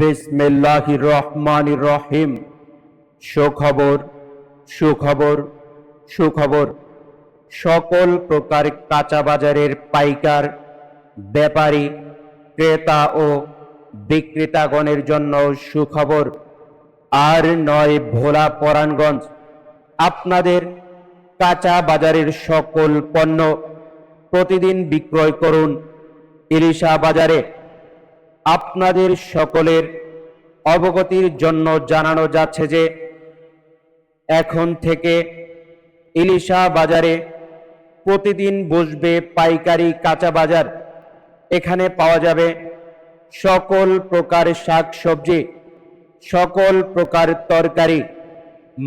বিসমিল্লাহির রহমানির রহিম। সুখবর সুখবর সুখবর। সকল প্রকার কাঁচা বাজারের পাইকার, ব্যাপারী, ক্রেতা ও বিক্রেতাগণের জন্য সুখবর। আর নয় ভোলা পরাণগঞ্জ, আপনাদের কাঁচা বাজারের সকল পণ্য প্রতিদিন বিক্রয় করুন ইলিশা বাজারে। আপনাদের সকলের অবগতির জন্য জানানো যাচ্ছে যে এখন থেকে ইলিশা বাজারে প্রতিদিন বসবে পাইকারি কাঁচা বাজার। এখানে পাওয়া যাবে সকল প্রকার শাকসবজি, সকল প্রকার তরকারি,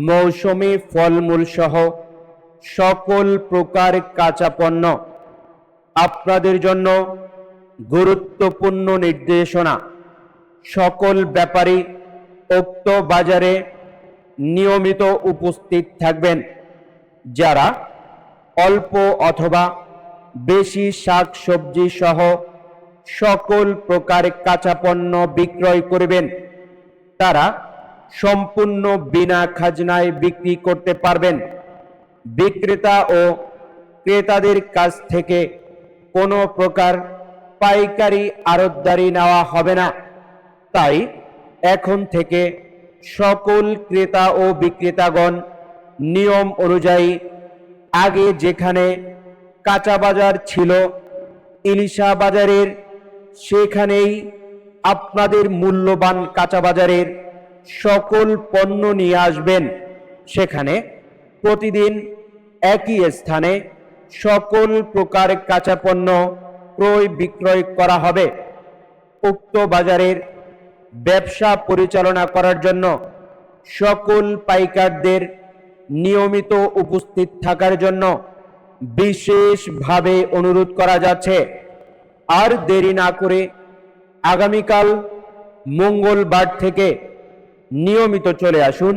মৌসুমি ফলমূল সহ সকল প্রকার কাঁচা পণ্য। আপনাদের জন্য গুরুত্বপূর্ণ নির্দেশনা, সকল ব্যাপারী উক্ত বাজারে নিয়মিত উপস্থিত থাকবেন। যারা অল্প অথবা বেশি শাকসবজি সহ সকল প্রকার কাঁচা পণ্য বিক্রয় করবেন, তারা সম্পূর্ণ বিনা খাজনায় বিক্রি করতে পারবেন। বিক্রেতা ও ক্রেতাদের কাছ থেকে কোনো প্রকার পাইকারি আড়তদারি নেওয়া হবে না। তাই এখন থেকে সকল ক্রেতা ও বিক্রেতাগণ নিয়ম অনুযায়ী আগে যেখানে কাঁচা বাজার ছিল ইলিশা বাজারের, সেখানেই আপনাদের মূল্যবান কাঁচা বাজারের সকল পণ্য নিয়ে আসবেন। সেখানে প্রতিদিন একই স্থানে সকল প্রকার কাঁচা পণ্য ক্রয় বিক্রয় করা হবে। উক্ত বাজারের ব্যবসা পরিচালনা করার জন্য সকল পাইকারদের নিয়মিত উপস্থিত থাকার জন্য বিশেষভাবে অনুরোধ করা যাচ্ছে। আর দেরি না করে আগামীকাল মঙ্গলবার থেকে নিয়মিত চলে আসুন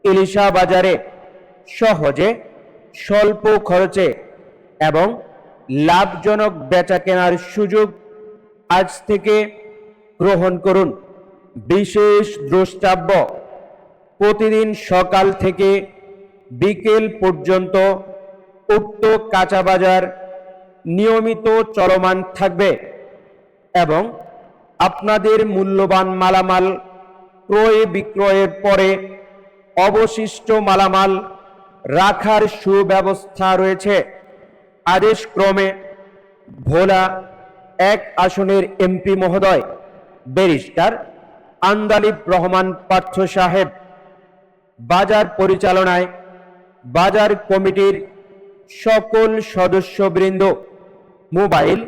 ইলিশা বাজারে। সহজে স্বল্প খরচে এবং লাভজনক বেচা কেনার সুযোগ আজ থেকে গ্রহণ করুন। বিশেষ দ্রষ্টব্য, প্রতিদিন সকাল থেকে বিকেল পর্যন্ত উক্ত কাঁচা বাজার নিয়মিত চলমান থাকবে এবং আপনাদের মূল্যবান মালামাল ক্রয় বিক্রয়ের পরে অবশিষ্ট মালামাল রাখার সুব্যবস্থা রয়েছে। আদেশক্রমে ভোলা 1 আসনের এমপি মহোদয় ব্যারিস্টার আন্দালিব রহমান পার্থ সাহেব বাজার পরিচালনায় বাজার কমিটির সকল সদস্যবৃন্দ মোবাইল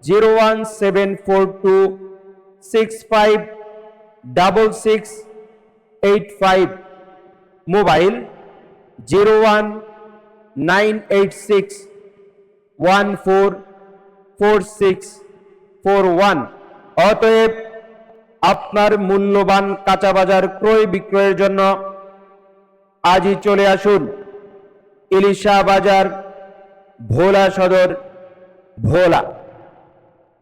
01742656685, মোবাইল 01986144641। অতএব আপনার মূল্যবান কাঁচা বাজার ক্রয় বিক্রয়ের জন্য আজই চলে আসুন ইলিশা বাজার, ভোলা সদর, ভোলা।